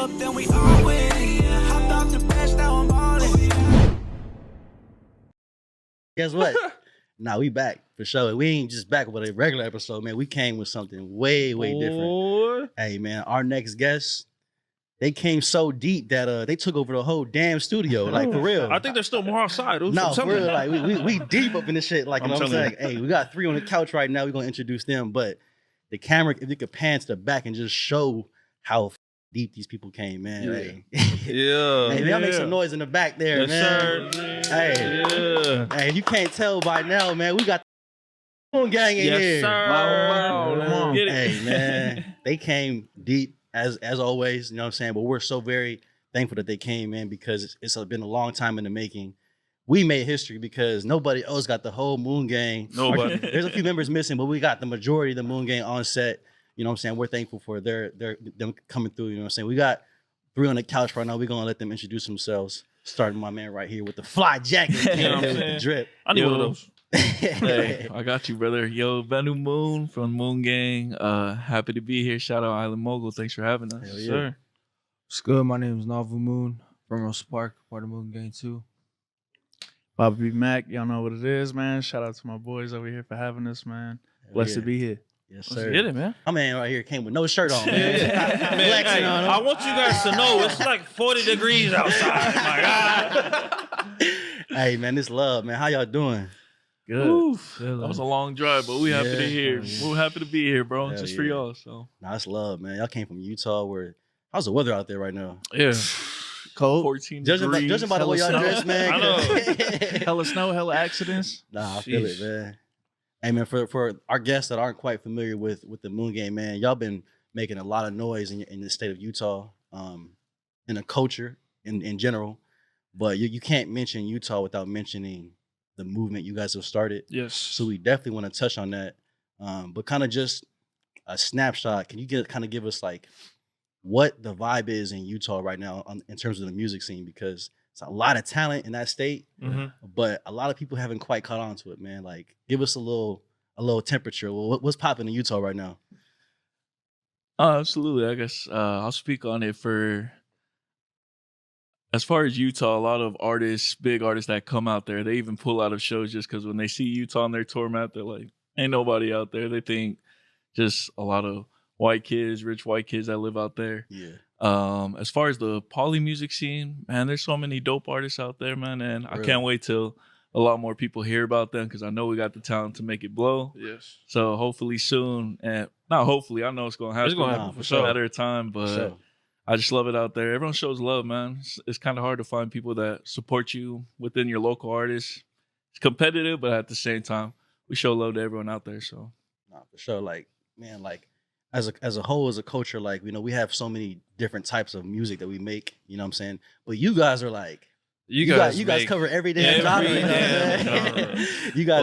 up, then we all win. Yeah. Hopped off the bench, now I'm ballin'. Guess what? Nah, we back for sure. We ain't just back with a regular episode, man. We came with something way different. Hey, man, our next guest, they came so deep that they took over the whole damn studio. Like, for real. I think there's still more outside. No, for real. Like, we deep up in this shit. Like, you know what I'm saying? you. Hey, we got 3 on the couch right now. We're going to introduce them. But the camera, if you could pan to the back and just show how deep these people came, man. Yeah. Hey. Yeah. Hey, y'all make some noise in the back there, Yes, man. sir. Hey. Yeah. Hey, you can't tell by now, man. We got the Moon Gang in Yes, here. sir. Wow, Come on. Get it. Hey, man. They came deep as always, you know what I'm saying? But we're so very thankful that they came, man, because it's been a long time in the making. We made history because nobody else got the whole Moon Gang. Nobody. There's a few members missing, but we got the majority of the Moon Gang on set. You know what I'm saying? We're thankful for them coming through. You know what I'm saying? We got 3 on the couch right now. We're going to let them introduce themselves. Starting my man right here with the fly jacket. You know what I'm with saying? the drip. I need one of those. Hey, I got you, brother. Yo, Venu Moon from Moon Gang. Happy to be here. Shout out Island Mogul. Thanks for having us. Hell yeah. Sir. What's good? My name is Navu Moon from Rose Park, part of Moon Gang 2. Bobby B. Mac, y'all know what it is, man. Shout out to my boys over here for having us, man. Blessed to be here. Yes, Let's sir. get it, man. My man right here came with no shirt on, man. Man, Flexing hey, on him. I want you guys to know it's like 40 degrees outside. My God. Hey, man, this love, man. How y'all doing? Good. Oof. That was a long drive, but we happy to Yeah. hear. We're happy to be here, bro. Hell Just for yeah. y'all. So Nah, it's love, man. Y'all came from Utah. How's the weather out there right now? yeah, Cold. 14 Judging degrees. by the way y'all hella dressed, man. I know. Hella snow, hella accidents. Nah, I feel it, Sheesh. man. Hey, man, for our guests that aren't quite familiar with the Moon Gang, man, y'all been making a lot of noise in the state of Utah, in the culture in general. But you can't mention Utah without mentioning the movement you guys have started. Yes. So we definitely want to touch on that. But kind of just a snapshot. Can you give us like what the vibe is in Utah right now in terms of the music scene? Because it's a lot of talent in that state, but a lot of people haven't quite caught on to it, man. Like, give us a little temperature. What's popping in Utah right now? Absolutely. I guess I'll speak on it for as far as Utah. A lot of artists, big artists that come out there, they even pull out of shows just because when they see Utah on their tour map, they're like, ain't nobody out there. They think just a lot of white kids, rich white kids that live out there. Yeah. As far as the poly music scene, man, there's so many dope artists out there, man, and I can't wait till a lot more people hear about them because I know we got the talent to make it blow. Yes. So hopefully soon, and not hopefully, I know it's gonna happen. It's gonna happen for sure. Matter of time, but So, I just love it out there. Everyone shows love, man. It's kind of hard to find people that support you within your local artists. It's competitive, but at the same time, we show love to everyone out there. So, nah, for sure. Like, man, like as a whole, as a culture, like, you know, we have so many different types of music that we make. You know what I'm saying? But you guys are like, you guys make cover every damn genre. every You know what I'm damn saying?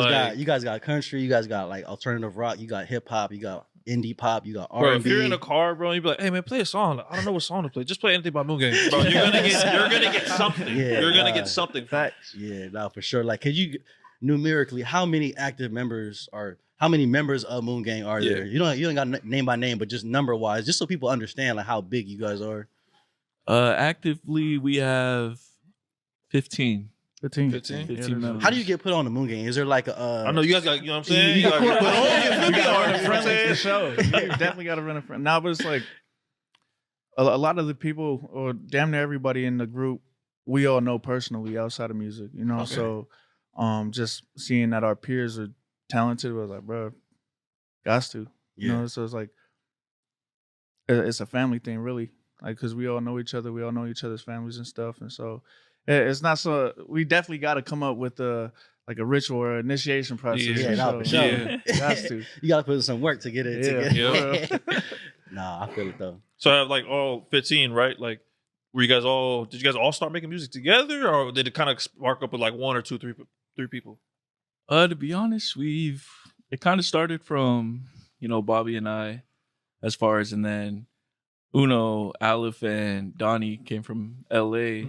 genre. you guys got country. You guys got like alternative rock. You got hip hop. You got indie pop. You got Bro, R&B. if you're in a car, bro, and you be like, "Hey, man, play a song." I don't know what song to play. Just play anything by Moon Gang, bro. You're gonna get something. Yeah, you're gonna get something. Facts. Yeah, no, for sure. Like, could you numerically, how many members of Moon Gang are there? You don't got name by name, but just number wise, just so people understand like how big you guys are. actively, we have 15. 15. 15 members. How do you get put on the Moon Gang? Is there like a? I know you guys got. You know what I'm saying? You You got- got to put on your You fifty gotta on. run You a know what I'm friend for saying? show. You definitely gotta run a friend. Now, but it's like a lot of the people, or damn near everybody in the group, we all know personally outside of music, you know. Okay. So, just seeing that our peers are talented, was like, bro, gots to, you know. So it's like it's a family thing, really, like because we all know each other, we all know each other's families and stuff, and so it's not so. We definitely got to come up with a ritual or initiation process. Yeah, no, for sure. Yeah. Gots to. You gotta put in some work to get it. Yeah. Nah, I feel it though. So I have like all 15, right? Like, did you guys all start making music together, or did it kind of spark up with like one or two, three people? To be honest, it kind of started from, Bobby and I, as far as, and then Uno, Aleph, and Donnie came from LA.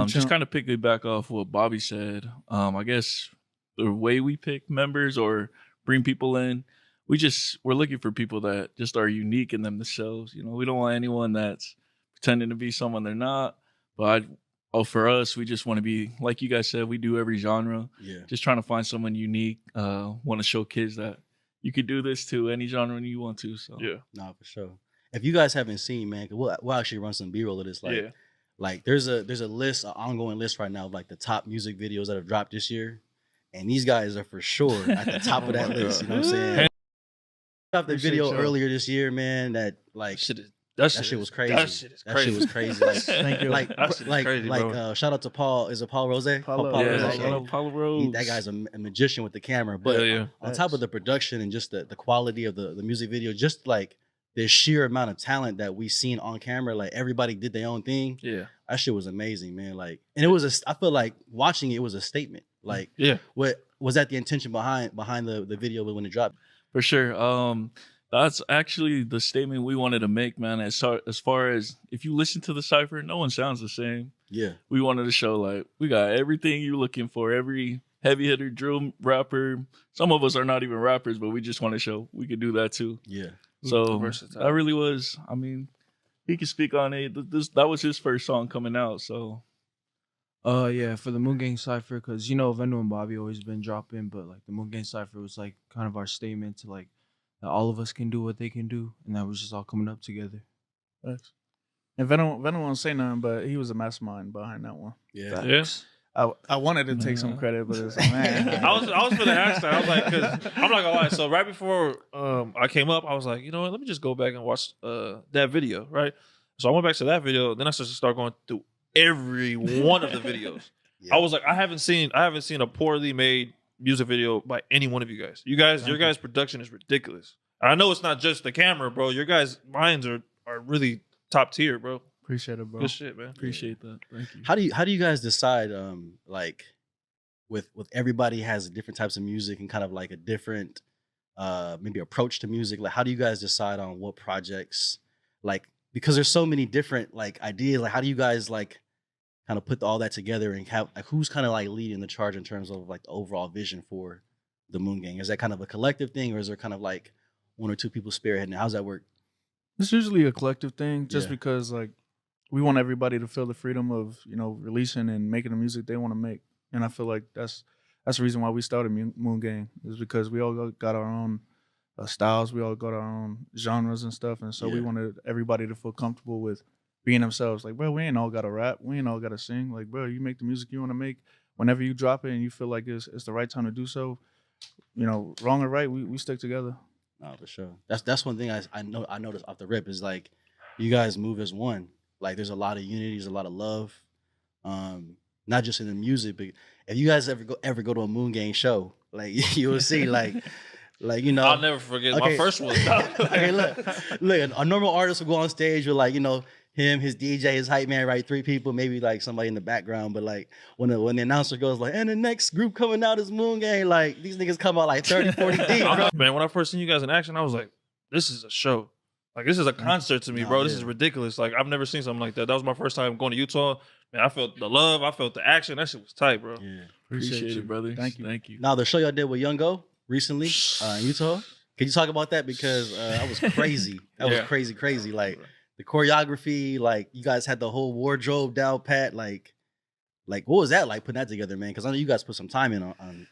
Just kind of piggyback off what Bobby said. I guess the way we pick members or bring people in, we're looking for people that just are unique in themselves. We don't want anyone that's pretending to be someone they're not. But for us, we just want to be, like you guys said, we do every genre. Yeah. Just trying to find someone unique. Want to show kids that you could do this to any genre you want to. So Yeah. No, for sure. If you guys haven't seen, man, 'cause we'll actually run some B-roll of this. Like there's a list, an ongoing list right now of like the top music videos that have dropped this year. And these guys are for sure at the top of that list. You know what I'm saying? Dropped the video earlier this year, man. That like that shit was crazy. That shit is crazy. That shit was crazy. Like, Thank you. like, That shit is crazy, bro. shout out to Paul. Is it Paul Rose? Paulo. Paul yeah, Rose. shout out Paulo Rose. That guy's a magician with the camera. But Yeah. on top of the production and just the quality of the music video, just like the sheer amount of talent that we seen on camera, like everybody did their own thing. Yeah. That shit was amazing, man. Like, and it was I feel like watching it was a statement. Like, Yeah. what was that the intention behind the video when it dropped? For sure. That's actually the statement we wanted to make, man. As far as if you listen to the cypher, no one sounds the same. Yeah. We wanted to show like we got everything you're looking for. Every heavy hitter, drill rapper. Some of us are not even rappers, but we just want to show we could do that too. Yeah. So Versatile. that really was. I mean, he can speak on it. That was his first song coming out. So Yeah, for the Moon Gang Cypher, because you know Vendo and Bobby always been dropping, but like the Moon Gang Cypher was like kind of our statement to like that all of us can do what they can do, and that was just all coming up together. Thanks. And Venom won't say nothing, but he was a mastermind behind that one. Yeah. Yeah. I wanted to take some credit, but it's like, man. I was gonna ask that. I was like, because I'm not gonna lie. So right before I came up, I was like, you know what? Let me just go back and watch that video, right? So I went back to that video. Then I started going through every one of the videos. Yeah. I was like, I haven't seen a poorly made music video by any one of you guys. Your guys' production is ridiculous. And I know it's not just the camera, bro. Your guys' minds are really top tier, bro. Appreciate it, bro. Good shit, man. appreciate that. Thank you. How do you guys decide like with everybody has different types of music and kind of like a different maybe approach to music? Like how do you guys decide on what projects, like, because there's so many different like ideas, like how do you guys like kind of put all that together and have like who's kind of like leading the charge in terms of like the overall vision for the Moon Gang? Is that kind of a collective thing, or is there kind of like one or two people spearheading it? How's that work? It's usually a collective thing, just Yeah. because like we want everybody to feel the freedom of releasing and making the music they want to make, and I feel like that's the reason why we started Moon Gang, is because we all got our own styles, we all got our own genres and stuff, and so we Yeah. wanted everybody to feel comfortable with being themselves. Like, bro, we ain't all got to rap, we ain't all got to sing. Like, bro, you make the music you want to make. Whenever you drop it and you feel like it's the right time to do so, wrong or right, we stick together. No, for sure. That's one thing I noticed off the rip is like you guys move as one. Like there's a lot of unity, there's a lot of love. Not just in the music, but if you guys ever go to a Moon Gang show, like you will see like I'll never forget my first one. Okay, look, a normal artist will go on stage with like, him, his DJ, his hype man, right? 3 people, maybe like somebody in the background. But like when the announcer goes like, and the next group coming out is Moon Gang, like these niggas come out like 30, 40 deep, bro. Man, when I first seen you guys in action, I was like, this is a show. Like, this is a concert to me, Nah, bro. This yeah. is ridiculous. Like, I've never seen something like that. That was my first time going to Utah. Man, I felt the love. I felt the action. That shit was tight, bro. Yeah. Appreciate you. it, brother. Thank you. Thank you. Now the show y'all did with Young Go recently in Utah. Can you talk about that? Because that was crazy. That was crazy. Like the choreography, like you guys had the whole wardrobe down pat. Like what was that like putting that together, man? Because I know you guys put some time in on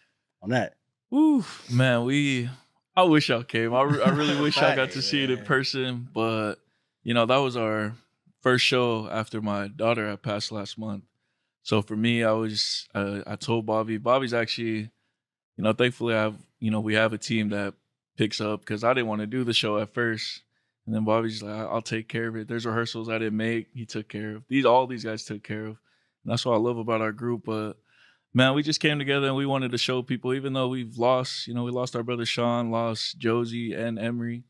that. Woo, man, I wish y'all came. I really wish I got to see it in Yeah. person. But, that was our first show after my daughter had passed last month. So for me, I told Bobby's actually, thankfully we have a team that picks up, because I didn't want to do the show at first. And then Bobby's like, I'll take care of it. There's rehearsals I didn't make. He took care of. All these guys took care of. And that's what I love about our group. But man, we just came together and we wanted to show people, even though we've lost, we lost our brother Sean, lost Josie and Emery.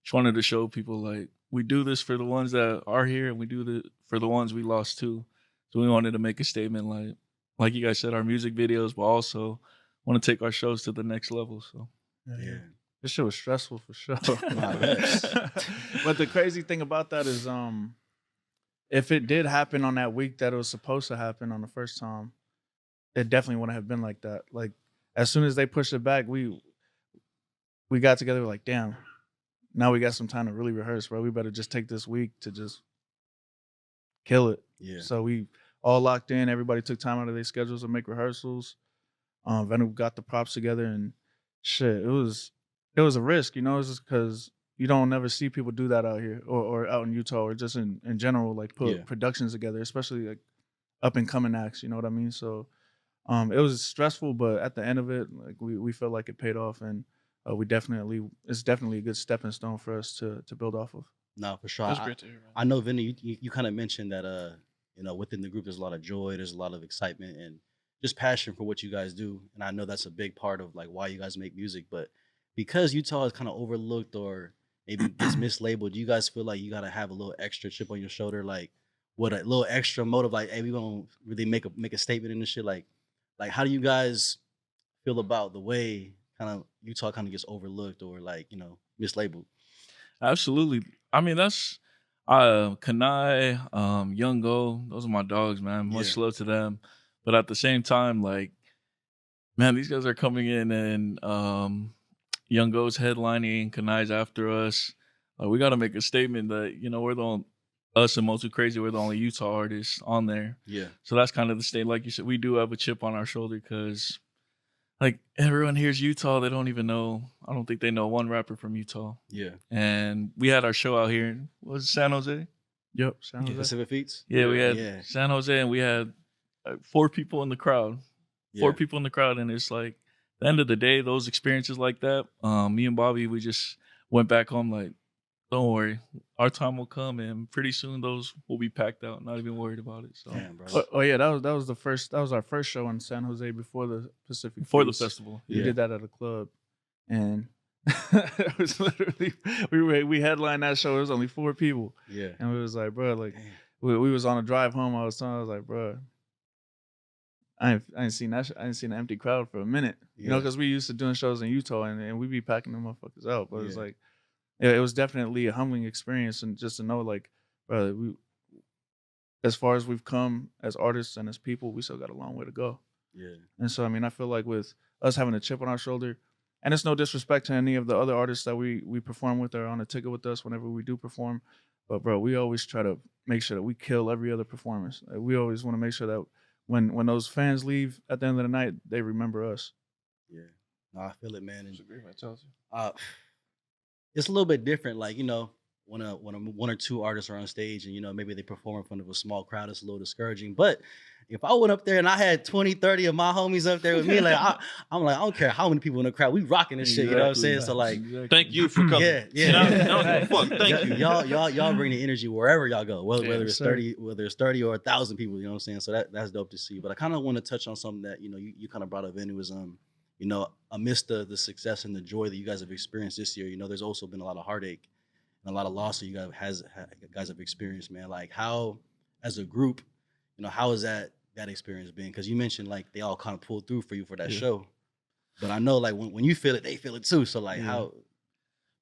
Just wanted to show people like we do this for the ones that are here, and we do it for the ones we lost too. So we wanted to make a statement like you guys said, our music videos, but also want to take our shows to the next level. So Yeah. This shit was stressful for sure. Nah, yes. But the crazy thing about that is, if it did happen on that week that it was supposed to happen on the first time, it definitely wouldn't have been like that. Like as soon as they pushed it back, we got together, like, damn, now we got some time to really rehearse, bro. We better just take this week to just kill it. Yeah. So we all locked in. Everybody took time out of their schedules to make rehearsals. Venu got the props together and shit. It was a risk, you know. It's just because you don't never see people do that out here or out in Utah or just in general, like put productions together, especially like up and coming acts. You know what I mean? So it was stressful, but at the end of it, like we felt like it paid off, and it's definitely a good stepping stone for us to build off of. No, for sure. That's great to hear, man. I know, Vinny, you kind of mentioned that you know, within the group there's a lot of joy, there's a lot of excitement and just passion for what you guys do. And I know that's a big part of like why you guys make music. But because Utah is kind of overlooked or maybe gets mislabeled, do you guys feel like you gotta have a little extra chip on your shoulder, like what a little extra motive, like, hey, we gonna really make a statement in this shit? Like how do you guys feel about the way kind of Utah kind of gets overlooked or like, you know, mislabeled? Absolutely. I mean, that's Kanai, Young Go, those are my dogs, man. Much love to them. But at the same time, like, man, these guys are coming in and Young Go's headlining, Kanai's after us. We got to make a statement that, you know, us and Motu Crazy, we're the only Utah artists on there. Yeah. So that's kind of the state. Like you said, we do have a chip on our shoulder because, like, everyone hears Utah, they don't even know. I don't think they know one rapper from Utah. Yeah. And we had our show out here in, was it San Jose? Yep, San Jose. Pacific Feats? Yeah, we had San Jose, and we had 4 people in the crowd. 4 people in the crowd, and it's like, at the end of the day, those experiences like that, me and Bobby, we just went back home like, don't worry, our time will come, and pretty soon those will be packed out. Not even worried about it. So, damn, bro. Oh yeah, that was our first show in San Jose before the Pacific. Before Feast. the festival, We did that at a club, and it was literally we headlined that show. It was only 4 people. Yeah, and we was like, bro, like we was on a drive home. I was like, bro, I ain't seen that. I ain't seen an empty crowd for a minute. You know, because we used to doing shows in Utah, and we be packing them motherfuckers out. But it's like, it was definitely a humbling experience, and just to know, like, brother, we, as far as we've come as artists and as people, we still got a long way to go. Yeah. And so, I mean, I feel like with us having a chip on our shoulder, and it's no disrespect to any of the other artists that we perform with or on a ticket with us whenever we do perform, but bro, we always try to make sure that we kill every other performance. Like, we always want to make sure that when those fans leave at the end of the night, they remember us. Yeah. No, I feel it, man. And, Agree, man. Tells you. it's a little bit different. Like, you know, when 1 or 2 artists are on stage and, you know, maybe they perform in front of a small crowd, it's a little discouraging. But if I went up there and I had 20, 30 of my homies up there with me, like, I'm like, I don't care how many people in the crowd, we rocking this shit, you know what I'm saying? So, like, thank you for coming. Yeah. Fuck, thank you. Y'all bring the energy wherever y'all go, whether it's sir. 30 or 1,000 people, you know what I'm saying? So that's dope to see. But I kind of want to touch on something that, you know, you kind of brought up in. It was, you know, amidst the success and the joy that you guys have experienced this year, you know, there's also been a lot of heartache and a lot of loss that you guys have experienced, man. Like, how, as a group, you know, how has that experience been? Because you mentioned, like, they all kind of pulled through for you for that show. But I know, like, when you feel it, they feel it too. So, like, how?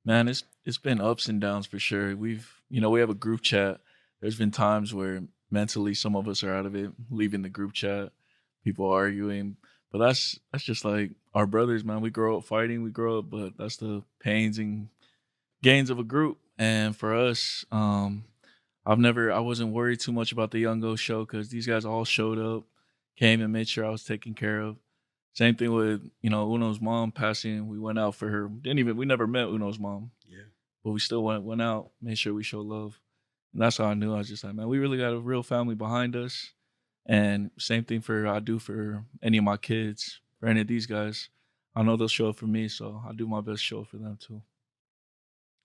Man, it's been ups and downs for sure. We have a group chat. There's been times where mentally some of us are out of it, leaving the group chat, people arguing. But that's just like our brothers, man. We grow up fighting, but that's the pains and gains of a group. And for us, I wasn't worried too much about the Young Go show because these guys all showed up, came and made sure I was taken care of. Same thing with, you know, Uno's mom passing. We went out for her. We never met Uno's mom. Yeah. But we still went out, made sure we showed love. And that's how I knew. I was just like, man, we really got a real family behind us. And same thing I do for any of my kids, for any of these guys. I know they'll show up for me, so I do my best to show up for them too.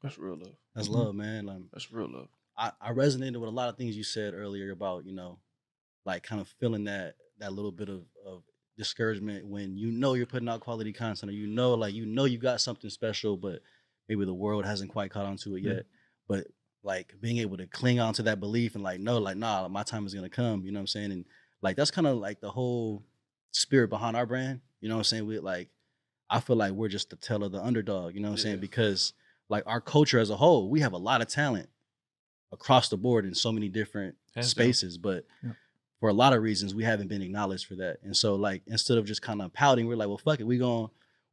That's real love. That's love, man. That's real love. I resonated with a lot of things you said earlier about, you know, like kind of feeling that little bit of discouragement when you know you're putting out quality content, or you know you got something special, but maybe the world hasn't quite caught on to it yet. But like being able to cling on to that belief and like, no, like, nah, my time is gonna come, you know what I'm saying? And like that's kind of like the whole spirit behind our brand, you know what I'm saying? I feel like we're just the tale of the underdog, you know what I'm saying? Because like our culture as a whole, we have a lot of talent across the board in so many different spaces, but for a lot of reasons, we haven't been acknowledged for that. And so like, instead of just kind of pouting, we're like, well, fuck it.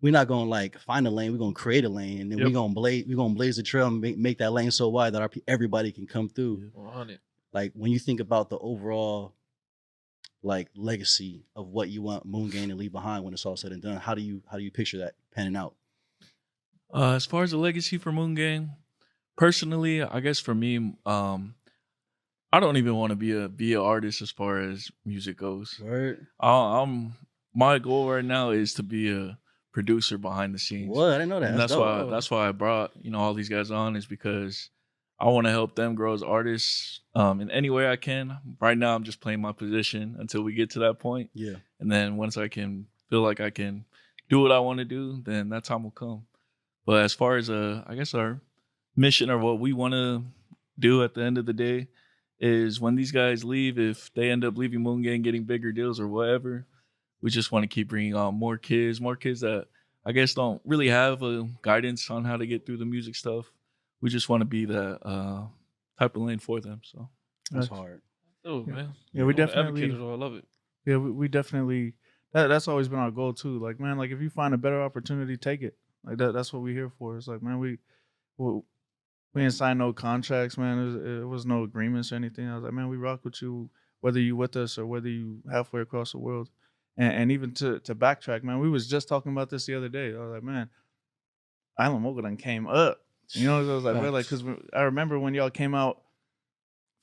We're not going to like find a lane. We're going to create a lane, and then we're going to blaze the trail and make that lane so wide that everybody can come through. 100. like when you think about the overall like legacy of what you want Moon Gang to leave behind when it's all said and done, how do you picture that panning out? As far as the legacy for Moon Gang, personally, I guess for me, I don't even want to be an artist as far as music goes. Word. I'm my goal right now is to be a producer behind the scenes. What? I didn't know that. And dope. that's why I brought all these guys on, is because I want to help them grow as artists in any way I can. Right now, I'm just playing my position until we get to that point. Yeah. And then once I can feel like I can do what I want to do, then that time will come. But as far as I guess our mission or what we want to do at the end of the day is when these guys leave, if they end up leaving Moon Gang, getting bigger deals or whatever, we just want to keep bringing on more kids that I guess don't really have a guidance on how to get through the music stuff. We just want to be that type of lane for them. So That's hard. Oh man, Yeah, we I'm an definitely. advocate of it. I love it. Yeah, we definitely. That's always been our goal too. Like, man, like if you find a better opportunity, take it. Like that's what we're here for. It's like, man, we didn't sign no contracts, man. It was no agreements or anything. I was like, man, we rock with you, whether you with us or whether you halfway across the world. And even to backtrack, man, we was just talking about this the other day. I was like, man, Island Mogul done came up. You know, I was like, man, like, because I remember when y'all came out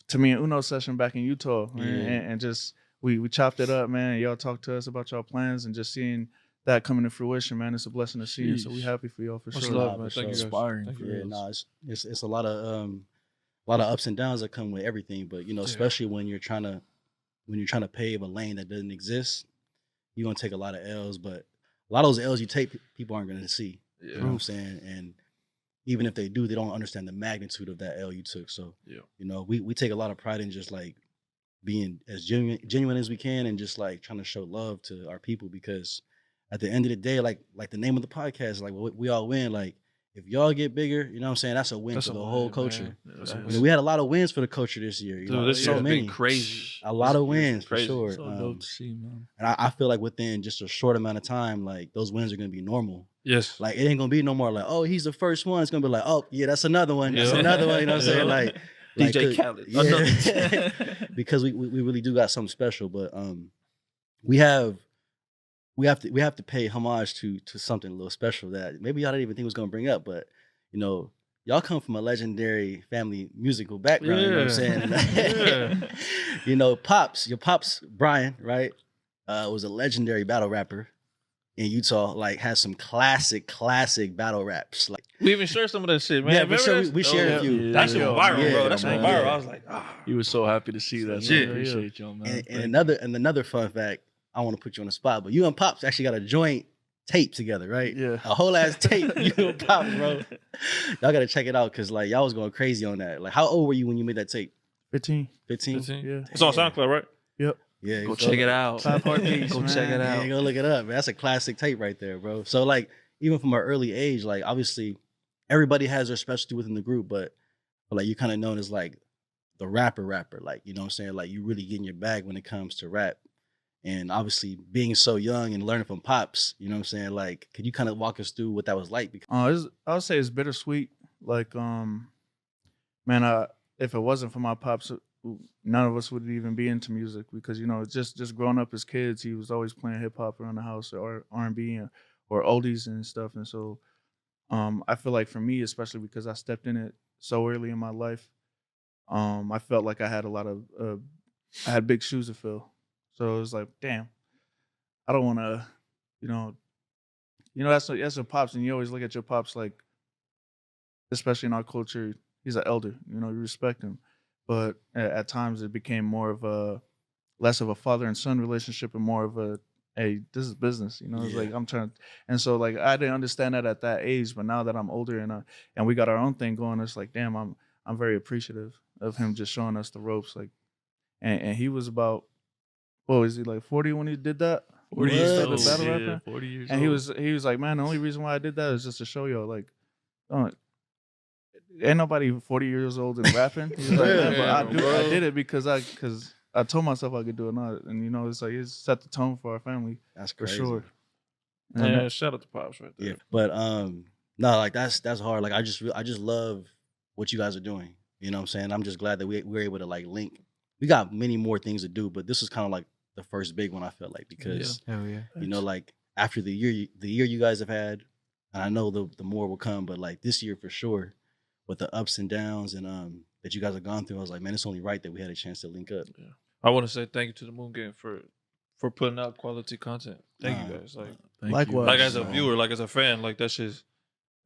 to me and Uno session back in Utah, and just we chopped it up, man. And y'all talked to us about y'all plans and just seeing that coming to fruition, man. It's a blessing to see. And so we happy for y'all for Much sure. love, man. for Thank you, sure. guys. inspiring. Thank you. Yeah, no, it's a lot of ups and downs that come with everything. But especially when you're trying to pave a lane that doesn't exist, you're gonna take a lot of L's. But a lot of those L's you take, people aren't gonna see. Yeah. You know what I'm saying? And even if they do, they don't understand the magnitude of that L you took. So we take a lot of pride in just like being as genuine as we can and just like trying to show love to our people, because at the end of the day, like the name of the podcast, like we all win. Like if y'all get bigger, you know what I'm saying? That's a win for the whole culture. We had a lot of wins for the culture this year. Dude, this so year's many. been crazy. A lot of This year's been wins for crazy. sure. So dope to see, man. And I feel like within just a short amount of time, like those wins are gonna be normal. Yes. Like it ain't gonna be no more like, oh, he's the first one. It's gonna be like, oh yeah, that's another one. That's Yeah. another one. You know what I'm saying? Like DJ Khaled. Yeah. Because we really do got something special. But we have to pay homage to something a little special that maybe y'all didn't even think was gonna bring up, but y'all come from a legendary family musical background. You know what I'm saying? Yeah. Your pops Brian, right? Was a legendary battle rapper in Utah. Like has some classic battle raps. Like We even shared some of that shit, man. yeah, Remember sure that? we shared a few. Yeah. That shit went viral, Yeah, bro. That shit went man. viral. Yeah. I was like, He was so happy to see that. So Yeah. I appreciate y'all, man. And another fun fact, I want to put you on the spot, but you and Pops actually got a joint tape together, right? Yeah. A whole ass tape, you and Pops, bro. Y'all gotta check it out because like y'all was going crazy on that. Like how old were you when you made that tape? 15. 15? 15? Yeah. It's on SoundCloud, right? Yep. Yeah. Go check it out. 5 part piece. Go man. check it out. Yeah, go look it up, man. That's a classic tape right there, bro. So like even from an early age, like obviously everybody has their specialty within the group, but like you kind of known as like the rapper, like, you know what I'm saying? Like you really get in your bag when it comes to rap. And obviously being so young and learning from Pops, you know what I'm saying? Like, could you kind of walk us through what that was like? Because I would say it's bittersweet. Like, man, if it wasn't for my pops, none of us would even be into music because just growing up as kids, he was always playing hip hop around the house or R&B or oldies and stuff. And so, I feel like for me, especially because I stepped in it so early in my life, I felt like I had I had big shoes to fill. So it was like, damn, I don't want to, that's your pops, and you always look at your pops like, especially in our culture, he's an elder. You respect him, but at times it became more of less of a father and son relationship and more of a, hey, this is business. It's like I'm trying, and so like I didn't understand that at that age, but now that I'm older and we got our own thing going, it's like, damn, I'm very appreciative of him just showing us the ropes, like, and he was about. What was he like 40 when he did that? 40 When he years started old. battle Yeah, rapping? 40 years And old. he was like, man, the only reason why I did that is just to show y'all, like, ain't nobody 40 years old and rapping. He was like, man, but I did it because I told myself I could do it now. And it's like it set the tone for our family. that's For crazy. sure. Yeah, shout out to Pops right there. Yeah, but no, like that's hard. Like I just love what you guys are doing. You know what I'm saying? I'm just glad that we're able to like link we got many more things to do, but this is kind of like the first big one. I felt like because Hell yeah. you know, like after the year you guys have had, and I know the more will come, but like this year for sure, with the ups and downs and that you guys have gone through, I was like, man, it's only right that we had a chance to link up. Yeah. I want to say thank you to the Moon Gang for putting out quality content. Thank you guys. Like, Thank Likewise. like as a man. viewer, like as a fan, like that shit's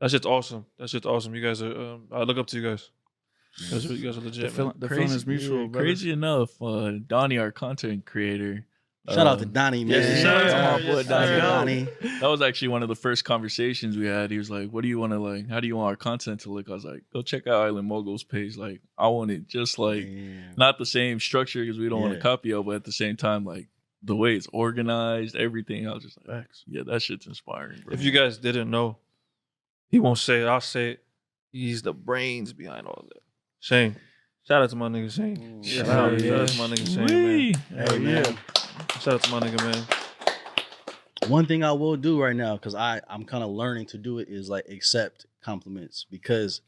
awesome. That shit's awesome. You guys are. I look up to you guys. You guys are legit. man. The feeling is mutual. brother. Crazy enough, Donnie, our content creator. Shout out to Donnie, man. yeah, shout out to my boy Shout out to Donnie. Donnie. That was actually one of the first conversations we had. He was like, "What do you want to like? How do you want our content to look?" I was like, "Go check out Island Moguls page. Like, I want it just like Damn. not the same structure because we don't want Yeah. to copy it, but at the same time, like the way it's organized, everything." I was just like, Facts. "Yeah, that shit's inspiring, bro." If you guys didn't know, he won't say it. I'll say it. He's the brains behind all that. Shane. Shout out to my nigga Shane. Yeah. Shout out Yeah. to my nigga Shane, Wee. man. Hey, man. Shout out to my nigga, man. One thing I will do right now, because I'm kind of learning to do it, is like accept compliments, because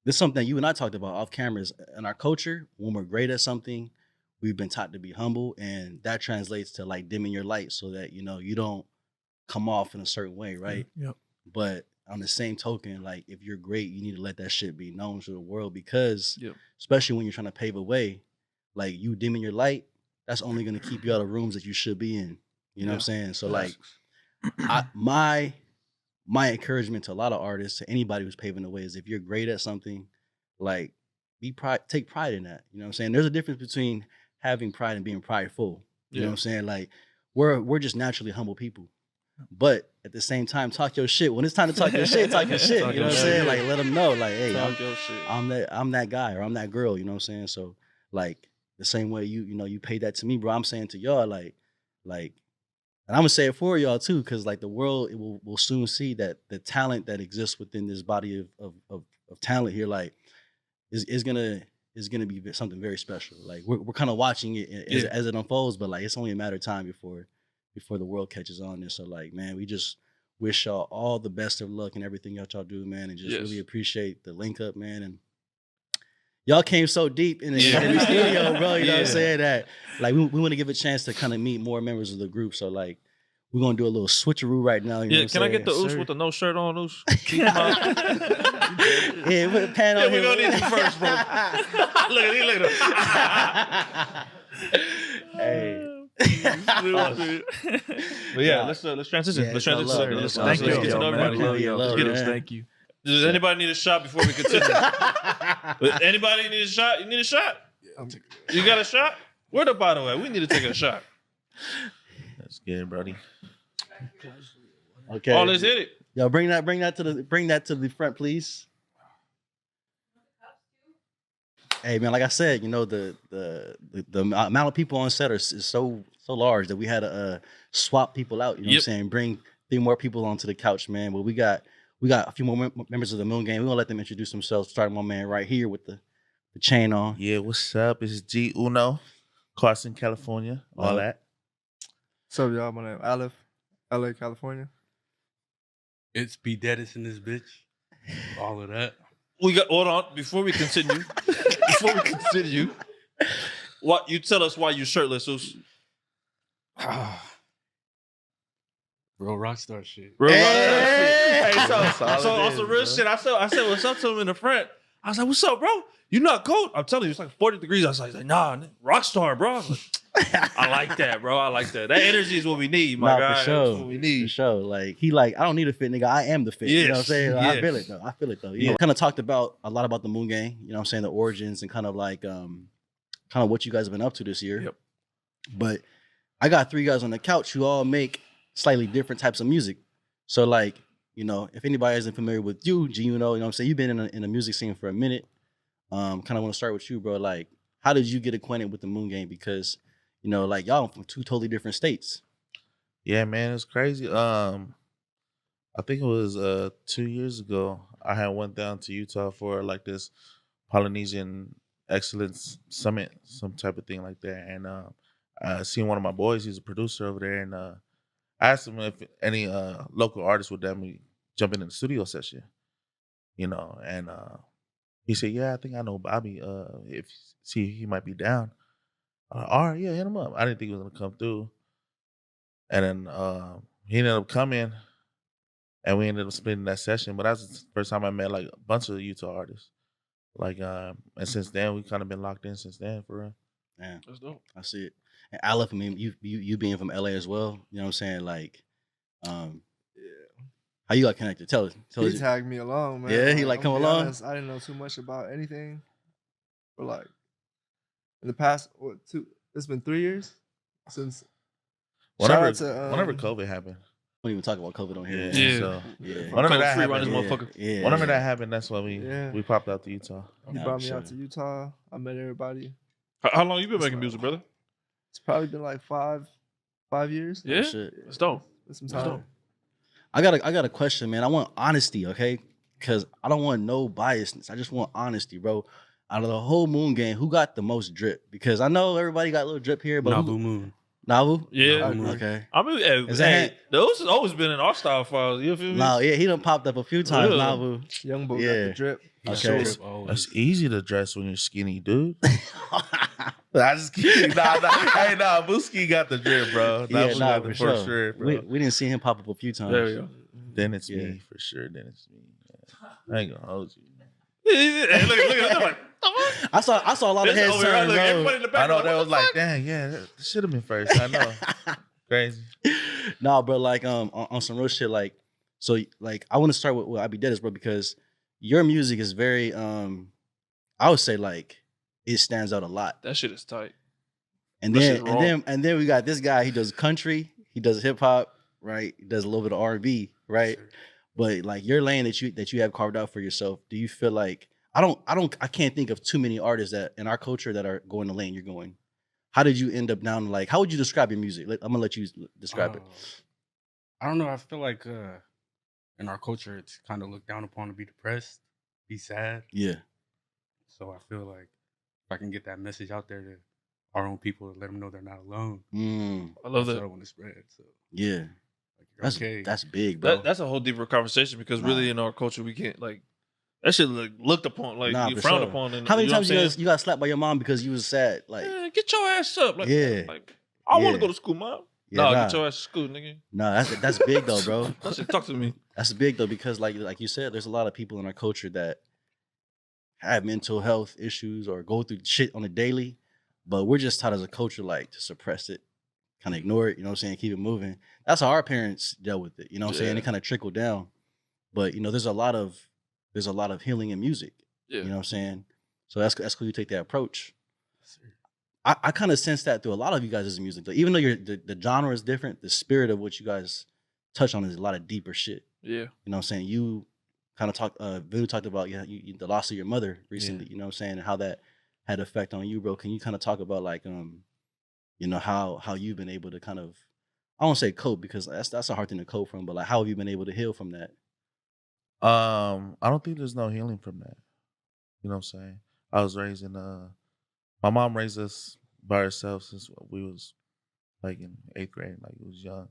this is something that you and I talked about off cameras. In our culture, when we're great at something, we've been taught to be humble, and that translates to like dimming your light so that you don't come off in a certain way, right? Yep. But on the same token, like if you're great, you need to let that shit be known to the world, because Yep. especially when you're trying to pave a way, like you dimming your light, that's only going to keep you out of rooms that you should be in. You know what I'm saying? So like my encouragement to a lot of artists, to anybody who's paving the way, is if you're great at something, like take pride in that. You know what I'm saying? There's a difference between having pride and being prideful. You know what I'm saying? Like we're just naturally humble people. But at the same time, talk your shit. When it's time to talk your shit, talk your shit. Talk You know your what I'm shit. saying? Like let them know, like, hey, Talk your shit. I'm that guy or I'm that girl. You know what I'm saying? So like the same way you paid that to me, bro. I'm saying to y'all, like, and I'm gonna say it for y'all too, because like the world will soon see that the talent that exists within this body of talent here, like, is gonna be something very special. Like we're kind of watching it as it unfolds, but like it's only a matter of time before the world catches on this. So like, man, we just wish y'all all the best of luck in everything y'all do, man, and just really appreciate the link up, man. And y'all came so deep in the studio, bro. You know what I'm saying? That like we want to give a chance to kind of meet more members of the group. So like we're gonna do a little switcheroo right now. You know what Can I I'm get the saying? Oos with the no shirt on, Oos? Keep him out. Yeah, put a pan on we're him. gonna need you first, bro. Look at him. Hey. But yeah, let's transition. Yeah, let's it's all transition. love, Let's man. get Thank you. to know man. I everybody. love y'all. Love, Let's get man. us. Thank you. Does anybody need a shot before we continue? Anybody need a shot? You need a shot? You got a shot? Where the bottle at? We need to take a shot. That's good, Brody. Okay. Oh, let's hit it. Yo, bring that to the front, please. Hey man, like I said, the amount of people on set is so large that we had to swap people out. You know what I'm saying? Bring 3 more people onto the couch, man. But we got a few more members of the Moon Gang. We're gonna let them introduce themselves. Starting my man right here with the chain on. Yeah, what's up? It's G Uno, Carson, California, all that. What's up, y'all? My name Aleph, LA, California. It's B Dennis in this bitch. All of that. We got. Hold on. Before we continue, what you tell us why you shirtless? Oos? Real Rockstar shit. Real Hey! so real shit. I said what's up to him in the front. I was like, "What's up, bro? You not cold?" I'm telling you, it's like 40 degrees outside. He's like, "Nah, Rockstar, bro." I was like, I like that, bro. I like that. That energy is what we need, my guy. For sure. That's what we need. For sure. Like I don't need a fit, nigga. I am the fit. You know what I'm Yes. saying? I Yes. feel it though. You know, kind of talked about a lot about the Moon Gang, you know what I'm saying, the origins and kind of like kind of what you guys have been up to this year. Yep. But I got 3 guys on the couch who all make slightly different types of music. So like, if anybody isn't familiar with you, G, you know what I'm saying? You've been in the music scene for a minute. Kind of want to start with you, bro. Like, how did you get acquainted with the Moon Gang? Because, like y'all from 2 totally different states. Yeah, man, it's crazy. I think it was 2 years ago. I had went down to Utah for like this Polynesian Excellence Summit, some type of thing like that. And I seen one of my boys. He's a producer over there, and I asked him if any local artists would let me jump in the studio session. And he said, "Yeah, I think I know Bobby. If he might be down." I'm like, all right, yeah, hit him up. I didn't think he was gonna come through. And then he ended up coming, and we ended up splitting that session. But that's the first time I met like a bunch of Utah artists. Like, and since then we kind of been locked in since then for real. Yeah, That's dope. I see it. And Aleph, I mean, you being from LA as well, you know what I'm saying? Like, how you got connected? Tell us. He tagged me along, man. Yeah, he like, come I'm gonna be along? honest, I didn't know too much about anything. But like in the past, it's been 3 years since. Whenever Shout out to, whenever COVID happened. We don't even talk about COVID on here. Yeah. So Yeah. whenever that Free happened, run this motherfucker. Yeah. whenever that happened, that's when Yeah. we popped out to Utah. He Yeah, brought I'm me sure. out to Utah. I met everybody. How long you been making music, brother? It's probably been like 5 years. Yeah, shit. that's dope. It's some That's time. dope. I got a question, man. I want honesty, okay? Because I don't want no biasness. I just want honesty, bro. Out of the whole Moon Gang, who got the most drip? Because I know everybody got a little drip here, but Nabu Moon. Navu? Yeah. Nabu Moon. Okay. I mean, Is that those has always been in our style files. You feel me? No, yeah, he done popped up a few times, Really? Navu. Young boy got Yeah. the drip. Okay. Drip always. It's easy to dress when you're skinny, dude. I just kidding. Nah. Hey, Booski got the drip, bro. Yeah, Nabu nah, got for the sure. sure, bro. We didn't see him pop up a few times. There we go. Then it's Yeah. me for sure. Then it's me. Yeah. I ain't gonna hold you. Hey, look, like, I saw a lot of this heads over here, turn, look, bro. everybody in the back. I know like, that what was the like, fuck? dang, yeah, that should have been first. I know. Crazy. Nah, bro, like on some real shit, like, so like I want to start with I Be Deadest, bro, because your music is very I would say like it stands out a lot. That shit is tight. And That then shit's raw. and then we got this guy, he does country, he does hip hop, right? He does a little bit of R&B, right? But like your lane that you have carved out for yourself, do you feel like I can't think of too many artists that in our culture that are going the lane you're going. How did you end up down like how would you describe your music? I'm gonna let you describe it. I don't know. I feel like in our culture, it's kind of looked down upon to be depressed, be sad. Yeah. So I feel like if I can get that message out there to our own people, let them know they're not alone. I love That's that. what I want to spread. So Yeah. like, you're okay. That's big, bro. That's a whole deeper conversation because really in our culture we can't like that shit looked upon like Nah, you for frowned sure. upon. And, How many you know times what I'm you saying? got slapped by your mom because you was sad? Like, Man, get your ass up. Like, Yeah. like I want Yeah. to go to school, mom. Yeah, nah, nah. get your ass to school, nigga. no, that's big though, bro. That shit talk to me. That's big though because like you said, there's a lot of people in our culture that have mental health issues or go through shit on a daily, but we're just taught as a culture like to suppress it, kind of ignore it. You know what I'm saying? Keep it moving. That's how our parents dealt with it. You know what I'm saying? Yeah. It kind of trickled down, but you know, there's a lot of healing in music. Yeah. You know what I'm saying? So that's cool. You take that approach. I kind of sense that through a lot of you guys' music. Though. Even though the genre is different, the spirit of what you guys touch on is a lot of deeper shit. Yeah. You know what I'm saying? You kind of talked about the loss of your mother recently, Yeah. you know what I'm saying? And how that had effect on you, bro. Can you kind of talk about like you know, how you've been able to kind of I won't say cope because that's a hard thing to cope from, but like how have you been able to heal from that? I don't think there's no healing from that. You know what I'm saying? I was raised in my mom raised us by herself since we was like in 8th grade, like we was young.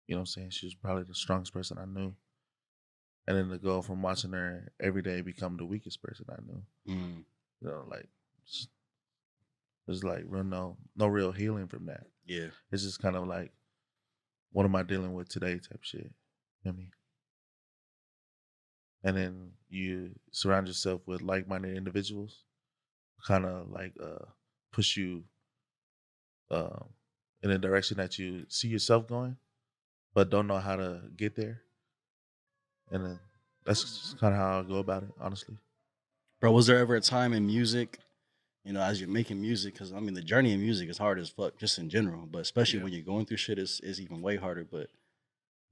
You know what I'm saying? She was probably the strongest person I knew. And then to go from watching her every day become the weakest person I knew. Mm. You know, like there's like no real healing from that. Yeah. It's just kind of like, what am I dealing with today type shit. You know what I mean? And then you surround yourself with like-minded individuals who kind of like push you in a direction that you see yourself going, but don't know how to get there. And then that's kind of how I go about it, honestly. Bro, was there ever a time in music, you know, as you're making music, because I mean the journey in music is hard as fuck, just in general, but especially when you're going through shit is even way harder. But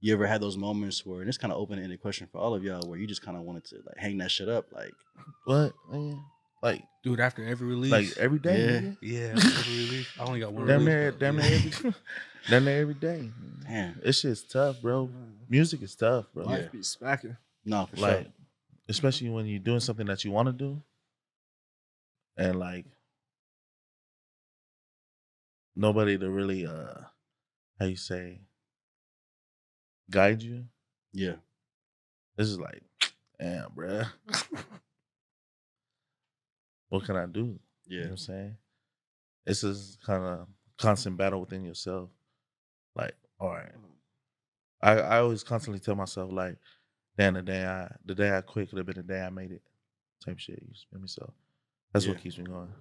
you ever had those moments where, and it's kind of open-ended question for all of y'all, where you just kind of wanted to like hang that shit up, like What, man? Like, Dude, after every release. like every day. Yeah. nigga. Yeah, after every release. I only got one Damn release. near, but damn yeah. near every day. damn, This shit's tough, bro. Music is tough, bro. Yeah. Life be smacking. no, for Like, sure. especially when you're doing something that you want to do, and like nobody to really, how you say, guide you. Yeah, This is like, damn, bruh. What can I do? You know yeah, what I'm saying? it's this kind of constant battle within yourself. Like, all right, I always constantly tell myself like, damn, the day I quit could have been the day I made it. Type shit. You feel me? So that's what Yeah. keeps me going.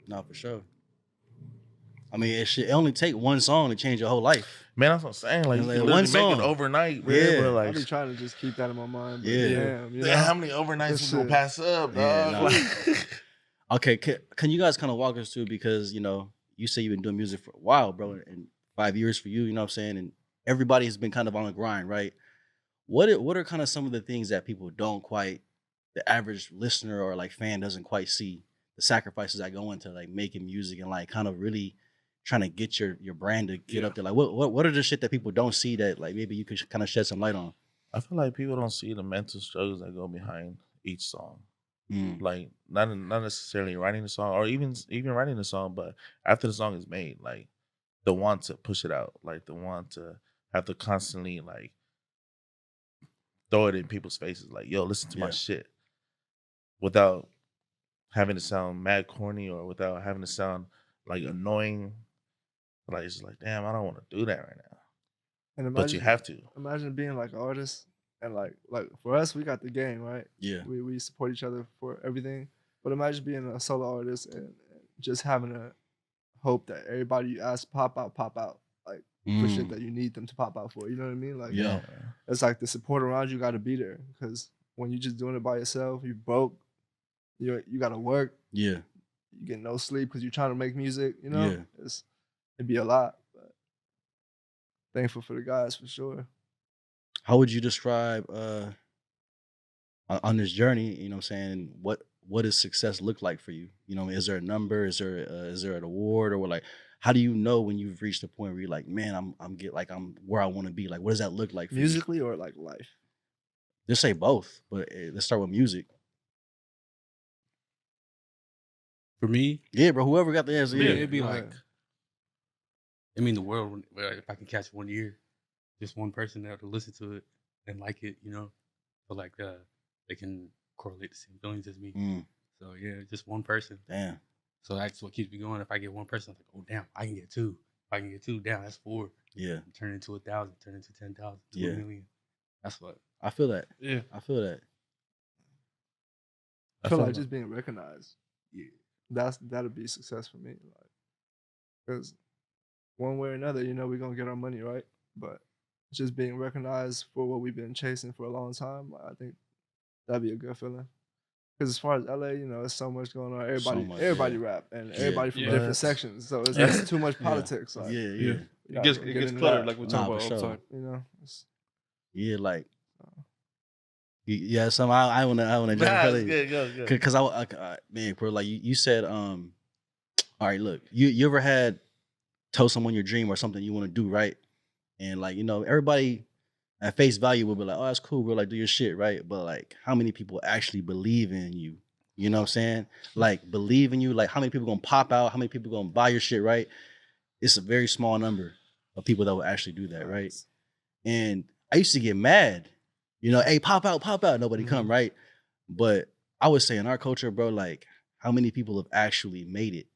No, for sure. I mean, it only take one song to change your whole life. Man, that's what I'm saying. Like, It's you like can one literally make song. it overnight, bro. Yeah. But I like, be trying to just keep that in my mind. But Yeah. damn, you know? damn, how many overnights we gonna Shit. pass up, dog? Yeah, nah. Like, Okay, can you guys kind of walk us through, because you say you've been doing music for a while, bro, and 5 years for you, you know what I'm saying, and everybody has been kind of on the grind, right? What are kind of some of the things that people don't quite, the average listener or like fan doesn't quite see, the sacrifices that go into like making music and like kind of really trying to get your brand to get up there? Like what are the shit that people don't see that like maybe you could kind of shed some light on? I feel like people don't see the mental struggles that go behind each song. Mm. Like not necessarily writing the song or even writing the song, but after the song is made, like the want to push it out, like the want to have to constantly like throw it in people's faces, like, yo, listen to my Yeah. shit, without having to sound mad corny or without having to sound like annoying. Like it's just like, damn, I don't want to do that right now. And imagine, But you have to. Imagine being like an artist and like for us, we got the game, right? Yeah. We support each other for everything. But imagine being a solo artist and just having a hope that everybody you ask pop out, like for shit that you need them to pop out for. You know what I mean? Like, Yeah. it's like the support around you got to be there, because when you're just doing it by yourself, you broke. You got to work. Yeah. You get no sleep because you're trying to make music. You know, Yeah. it'd be a lot. But thankful for the guys for sure. How would you describe on this journey, you know what I'm saying, what does success look like for you? You know, is there a number? Is there an award, or like how do you know when you've reached a point where you're like, man, I'm where I want to be? Like, what does that look like for Musically or like life? you? Just say both, but let's start with music. For me, Yeah, bro. Whoever got the answer. yeah, Yeah. it'd be Go like, ahead. I mean, the world. If I can catch 1 year, just one person there to listen to it and like it, feel like they can correlate the same feelings as me. Mm, So yeah, just one person. damn. So that's what keeps me going. If I get one person, I'm like, oh damn, I can get two. If I can get two, damn, that's four. Yeah. Turn into 1,000, turn into 10,000, Yeah. 2 million. That's what. I feel that. Yeah. I feel that. I feel like just being recognized. Yeah, that'll be success for me. Like, because one way or another, we're gonna get our money, right? But just being recognized for what we've been chasing for a long time, like, I think that'd be a good feeling. Because as far as LA, there's so much going on. Everybody rap and everybody from Yeah. different sections. So it's too much politics. Like, Yeah. Yeah. we It gotta gets get cluttered, into that, like we Nah, talk for about all the sure. time. it's- Yeah, like yeah. Some I want to jump Nah, in. it's good, go. Because man, bro, like you said, all right, look, you ever had tell someone your dream or something you want to do, right? And like, everybody at face value will be like, oh, that's cool, bro, like do your shit, right? But like, how many people actually believe in you? You know what I'm saying? Like, believe in you. Like, how many people gonna pop out? How many people gonna buy your shit, right? It's a very small number of people that will actually do that, right? And I used to get mad, hey, pop out, nobody come, right? But I would say in our culture, bro, like, how many people have actually made it?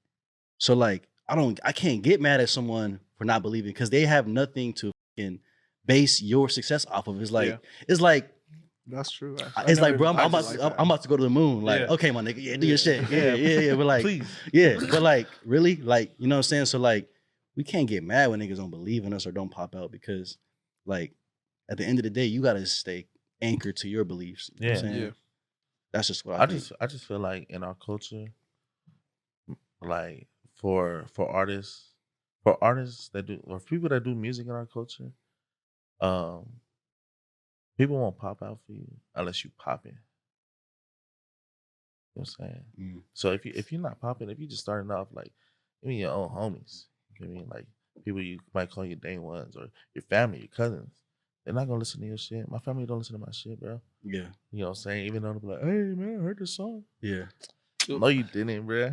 So like, I can't get mad at someone for not believing, because they have nothing to fucking base your success off of. It's like, that's true. it's like, bro, I'm I about to go to the moon. Like, Yeah. okay, my nigga, yeah, do your shit. Yeah. But like, Please. yeah, but like, really, like, you know what I'm saying? So like, we can't get mad when niggas don't believe in us or don't pop out, because like, at the end of the day, you gotta stay anchored to your beliefs. You know what I'm saying? Yeah. That's just what I think. I just feel like in our culture, like for artists that do, or people that do music in our culture, people won't pop out for you unless you pop in. You know what I'm saying? Mm. So if you're not popping, if you just starting off like even your own homies, you know what I mean? Like people you might call your day ones or your family, your cousins, they're not gonna listen to your shit. My family don't listen to my shit, bro. Yeah. You know what I'm saying? Even though they'll be like, hey man, I heard this song. Yeah. No, you didn't, bro.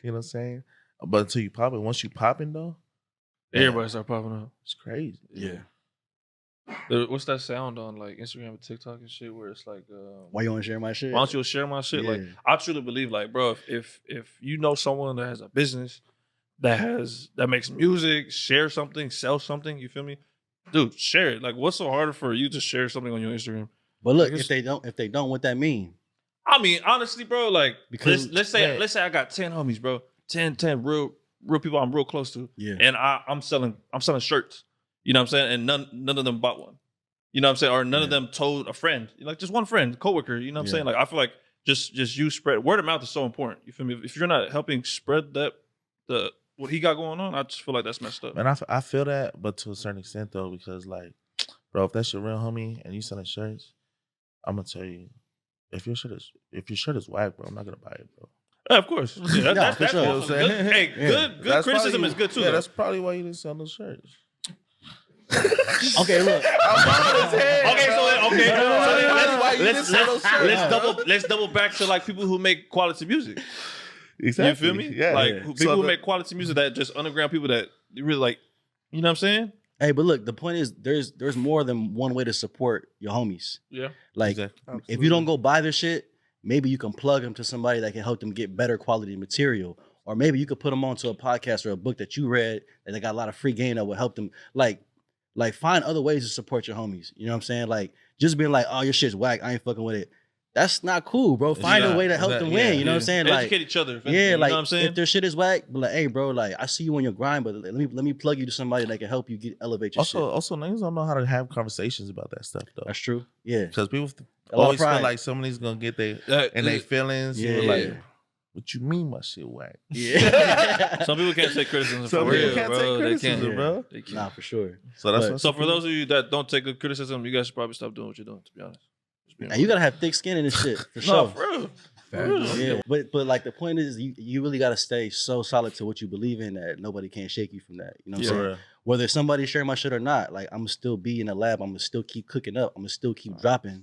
You know what I'm saying? But until you pop it, once you popping though, Everybody start popping up. it's crazy. Yeah. What's that sound on like Instagram and TikTok and shit where it's like, Why you want to share my shit? why don't you share my shit? Like, Yeah. I truly believe, like, bro, if you know someone that has a business that makes music, share something, sell something, you feel me? Dude, share it. Like, what's so hard for you to share something on your Instagram? But look, Like, if they don't, what that mean? I mean, honestly, bro, like, Because- let's say I got 10 homies, bro. 10 real people I'm real close to. Yeah. And I'm selling shirts. You know what I'm saying? And none of them bought one. You know what I'm saying? Or none of them told a friend. Like just one friend, coworker, you know what I'm saying? Like I feel like just you spread word of mouth is so important. You feel me? If you're not helping spread what he got going on, I just feel like that's messed up. And I feel that, but to a certain extent though, because like, bro, if that's your real homie and you selling shirts, I'm gonna tell you, if your shirt is whack, bro, I'm not gonna buy it, bro. Yeah, of course. Yeah, that's for sure. awesome. Good, hey, good That's criticism probably- is good too. Yeah, though. that's probably why you didn't sell those shirts. Okay, look. Let's double back to like people who make quality music. Exactly. You feel me? Yeah. Like Yeah. people who make quality music that just underground people that you really like. You know what I'm saying? Hey, but look, the point is there's more than one way to support your homies. Yeah. Like Exactly. if you don't go buy their shit, maybe you can plug them to somebody that can help them get better quality material. Or maybe you could put them onto a podcast or a book that you read and they got a lot of free game that will help them like find other ways to support your homies. You know what I'm saying? Like just being like, oh, your shit's whack, I ain't fucking with it. That's not cool, bro. Find a way to help them win. You know what I'm saying? Like Educate each other. yeah, you like know what I'm saying? if their shit is whack, be like, hey, bro, like I see you on your grind, but let me plug you to somebody that can help you elevate your shit. Also, niggas don't know how to have conversations about that stuff though. That's true. Yeah. Because people A lot of always feel pride. like somebody's gonna get their And their feelings. Yeah. Yeah. Like, what you mean my shit whack? Yeah. Some people can't take criticism Some for people real, can't bro. take They criticism, can't, bro. They can't. Nah, for sure. So that's But- what. So for those of you that don't take good criticism, you guys should probably stop doing what you're doing. To be honest, Just being And you real. gotta have thick skin in this shit for no, sure. for real. For real. Yeah, but like the point is, you really gotta stay so solid to what you believe in that nobody can shake you from that. You know what I'm saying? Whether somebody share my shit or not, like I'm gonna still be in the lab. I'm gonna still keep cooking up. I'm gonna still keep dropping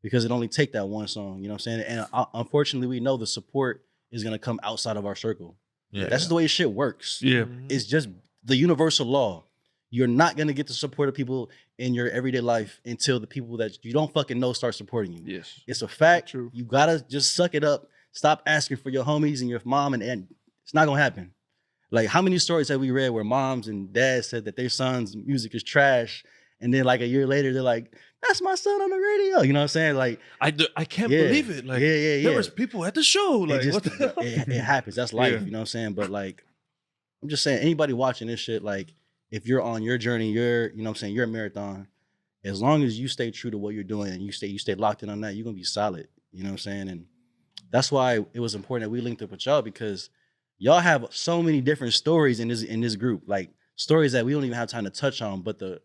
because it only take that one song. You know what I'm saying? And unfortunately, we know the support is gonna come outside of our circle. Yeah. That's the way shit works. Yeah. It's just the universal law. You're not gonna get the support of people in your everyday life until the people that you don't fucking know start supporting you. Yes. It's a fact. True. You gotta just suck it up. Stop asking for your homies and your mom, and it's not gonna happen. Like, how many stories have we read where moms and dads said that their son's music is trash, and then like a year later they're like, "That's my son on the radio." You know what I'm saying? Like, I can't Yeah. believe it. Like, yeah. there was people at the show. Like, it, what just, the hell? it happens. That's life. Yeah. You know what I'm saying? But like, I'm just saying, anybody watching this shit, like, if you're on your journey, you know what I'm saying, you're a marathon. As long as you stay true to what you're doing and you stay locked in on that, you're gonna be solid. You know what I'm saying? And that's why it was important that we linked up with y'all, because y'all have so many different stories in this group, like stories that we don't even have time to touch on. But the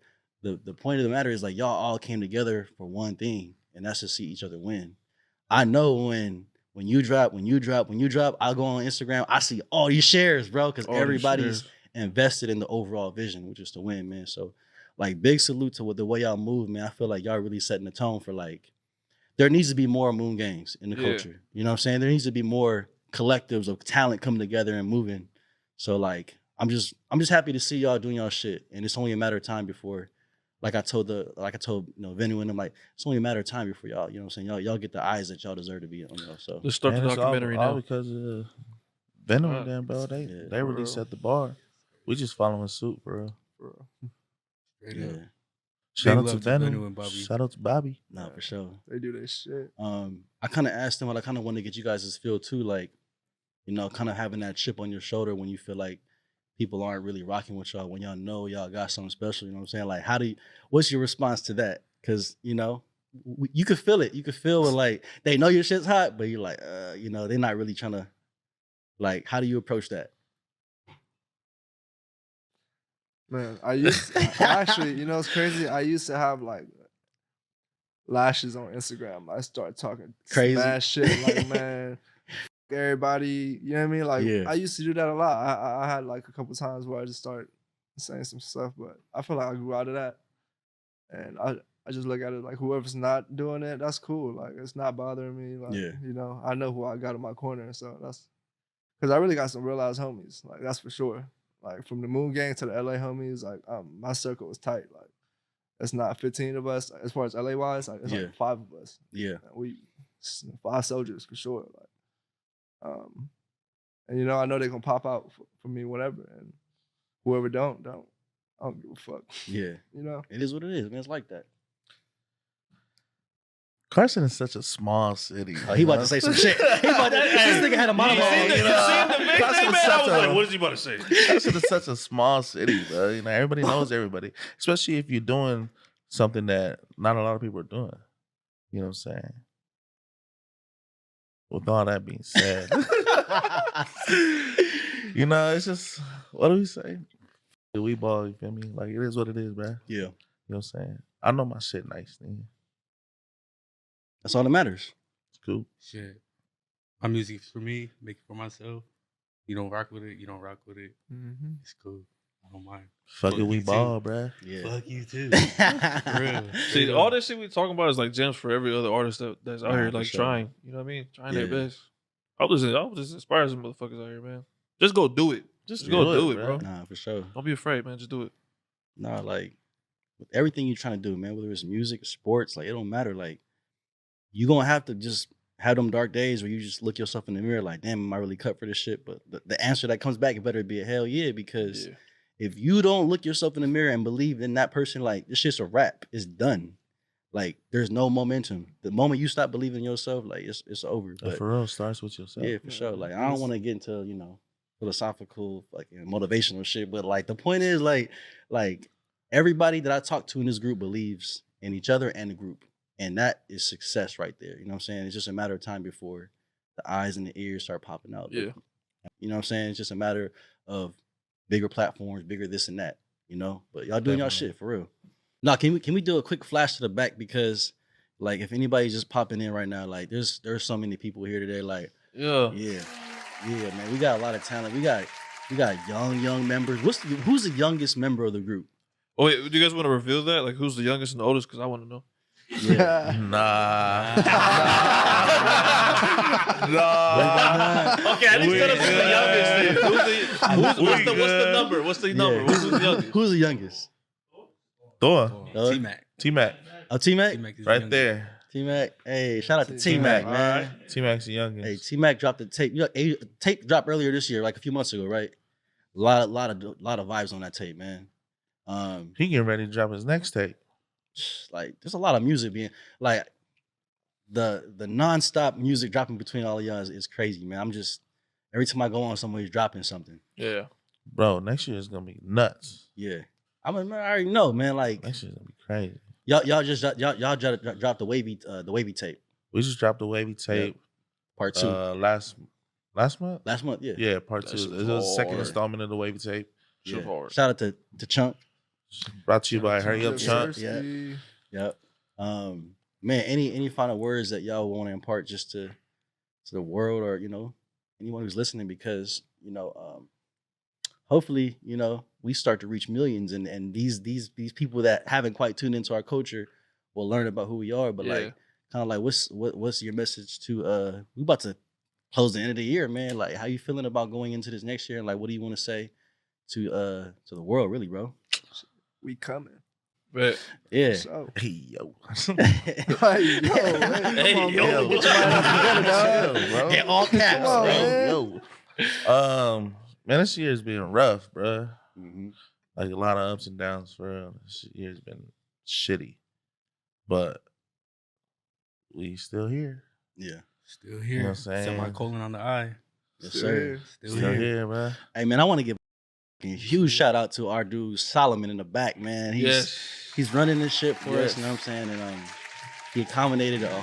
point of the matter is, like, y'all all came together for one thing, and that's to see each other win. I know when you drop, I'll go on Instagram, I see all these shares, bro, because everybody's invested in the overall vision, which is to win, man. So, like, big salute to the way y'all move, man. I feel like y'all really setting the tone for, like, there needs to be more Moon Gangs in the culture. You know what I'm saying? There needs to be more collectives of talent coming together and moving. So, like, I'm just happy to see y'all doing y'all shit, and it's only a matter of time before, like I told Venu and them, like, it's only a matter of time before y'all, you know what I'm saying? Y'all get the eyes that y'all deserve to be on y'all. So Let's start the documentary all now. because of Venom, then, bro. They really real. set the bar. We just following suit, bro. Straight yeah, up. Shout out love to to Venu Venom. and Bobby. Shout out to Bobby. nah, for sure. They do their shit. I kind of asked them, I kind of want to get you guys' feel too, like, you know, kind of having that chip on your shoulder when you feel like people aren't really rocking with y'all, when y'all know y'all got something special. You know what I'm saying? Like, what's your response to that? Because, you know, you could feel it. You could feel when, like, they know your shit's hot, but you're like, you know, they're not really trying to, like, how do you approach that? Man, actually, you know, it's crazy. I used to have like lashes on Instagram. I start talking Crazy. smash shit, like, man, everybody, you know what I mean? Like, Yeah. I used to do that a lot. I had like a couple times where I just started saying some stuff, but I feel like I grew out of that. And I just look at it like, whoever's not doing it, that's cool. Like, it's not bothering me. Like, Yeah. you know, I know who I got in my corner. So that's because I really got some real ass homies. Like, that's for sure. Like, from the Moon Gang to the LA homies, like, my circle was tight. Like, It's not 15 of us as far as LA wise. Like, it's Yeah. like 5 of us. Yeah. We 5 soldiers for sure. Like, and you know, I know they're gonna pop out for me, whatever, and whoever don't. I don't give a fuck. Yeah. You know, It is what it is, man. It's like that. Carson is such a small city. Oh, he about to say some shit. He about to, this nigga had a monologue. You seen the big Carson man? is I such was a- like, what is he about to say? Carson is such a small city, bro. You know, everybody knows everybody, especially if you're doing something that not a lot of people are doing. You know what I'm saying? With all that being said, you know, it's just, what do we say? We ball, you feel me? Like, it is what it is, bro. Yeah. You know what I'm saying? I know my shit nice, nigga. That's all that matters. It's cool. Shit. My music is for me, make it for myself. You don't rock with it, you don't rock with it. It's cool. I don't mind. Fuck Fuck it, we you too. ball, bruh. Yeah. Fuck you too. For real. See, all this shit we talking about is like gems for every other artist that's out Nah, here, for like sure. trying. You know what I mean? Trying their Yeah. best. I was just inspire some motherfuckers out here, man. Just go do it. Just go do it, bro. Nah, for sure. Don't be afraid, man. Just do it. Nah, like with everything you're trying to do, man, whether it's music, sports, like it don't matter. Like you're gonna have to just have them dark days where you just look yourself in the mirror like, damn, am I really cut for this shit? But the answer that comes back, it better be a hell yeah, because if you don't look yourself in the mirror and believe in that person, like this shit's a wrap, it's done. Like there's no momentum. The moment you stop believing in yourself, like it's over. But For real, starts with yourself. yeah, for sure. Like I don't want to get into, you know, philosophical, like motivational shit. But like the point is, like everybody that I talk to in this group believes in each other and the group. And that is success right there. You know what I'm saying? It's just a matter of time before the eyes and the ears start popping out. Yeah. You know what I'm saying? It's just a matter of bigger platforms, bigger this and that, you know? But y'all doing y'all shit for real. Now, can we do a quick flash to the back? Because like if anybody's just popping in right now, like there's so many people here today. Like, Yeah. Man. We got a lot of talent. We got young members. Who's the youngest member of the group? Oh wait, do you guys want to reveal that? Like who's the youngest and the oldest? Because I want to know. Yeah. Nah. Okay, at least tell us who's the youngest. Then. What's the number? What's the number? Yeah. Who's the youngest? Who's the youngest? Thor. T-Mac. T-Mac. Oh, T-Mac? T-Mac is Right young. there. T-Mac. Hey, shout out to T-Mac. T-Mac, man. T-Mac's the youngest. Hey, T-Mac dropped the tape. You know, tape dropped earlier this year, like a few months ago, right? A lot of vibes on that tape, man. He getting ready to drop his next tape. Like there's a lot of music being like the nonstop music dropping between all of y'all is crazy, man. I'm just every time I go on somewhere, he's dropping something. Yeah. Bro, next year is gonna be nuts. Yeah, I mean, I already know, man. Like Next year's gonna be crazy. y'all just dropped the wavy tape We just dropped the wavy tape part 2 last month? last month. Yeah, Yeah, part That 2. shit It was was the second hard. installment of the wavy tape. yeah. hard. Shout out to Chunk. Brought to you by Hurry Up Chunk. Yeah. Yep. Man, any final words that y'all want to impart just to the world or, you know, anyone who's listening, because, you know, hopefully, you know, we start to reach millions and these people that haven't quite tuned into our culture will learn about who we are. But like kind of like what's your message to we about to close the end of the year, man. Like how you feeling about going into this next year and like what do you want to say to the world, really, bro? We coming. But Yeah. So, Hey, yo. hey, yo, man, come on, man. Get your mind out together, dog. Chill, bro. Yeah, all caps, Come on, bro. man. Yo. Man, this year's been rough, bro. Mhm. Like a lot of ups and downs for real. This year's been shitty. But we still here. Yeah. Still You here. know what I'm saying? Semicolon on the I. Yes, Still sir. here. Still, Still here. here, bro. Hey man, I want to give a huge shout out to our dude Solomon in the back, man. He's running this shit for us, you know what I'm saying? And he accommodated a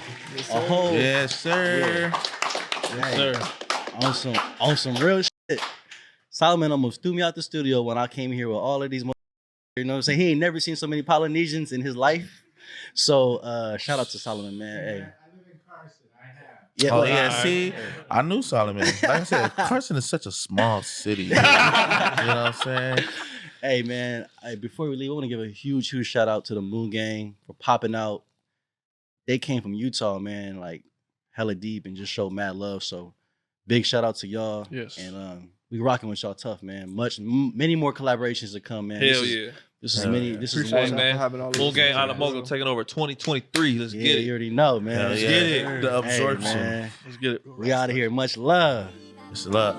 whole Yes, sir. Yes, sir. on some real shit. Solomon almost threw me out the studio when I came here with all of these you know what I'm saying? He ain't never seen so many Polynesians in his life. So shout out to Solomon, man. Hey. I live in Carson. I have. Yeah, Oh, well, yeah, see? I knew Solomon. Like I said, Carson is such a small city. You know what I'm saying? Hey man, before we leave, I want to give a huge shout out to the Moon Gang for popping out. They came from Utah, man, like hella deep and just showed mad love. So big shout out to y'all. Yes. And we rocking with y'all tough, man. Many more collaborations to come, man. Hell This is yeah. This is Hell many. yeah. This is Appreciate Hey y'all one. for man, having all Moon these Gang things. Island Mogul taking over 2023. Let's Yeah, get you it. already know, man. Hell Let's yeah. get it. The Hey, absorption. man. Let's get it. We out of here. Much love. It's a lot.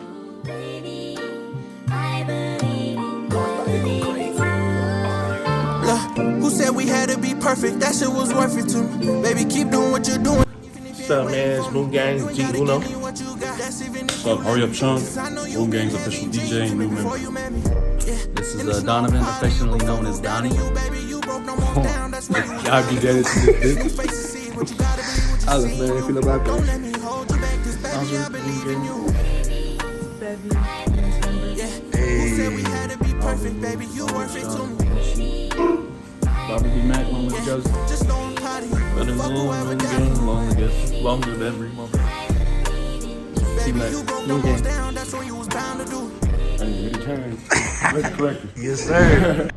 Who said we had to be perfect? That shit was worth it to me. Baby, keep doing what you're doing. What's up, man? It's Moon Gang, G Uno. What's up? Hurry up, Chunk. Moon Gang's official DJ and new member. This is Donovan, affectionately known as Donnie. Y'all be dead to this. Alex, man, if you know about that. Bobby B. Mac, Long Live Joseph. But in Moon Gang, longer than every moment. T-Mac. Moon Gang. I need to return. Let's correct it. Yes, sir.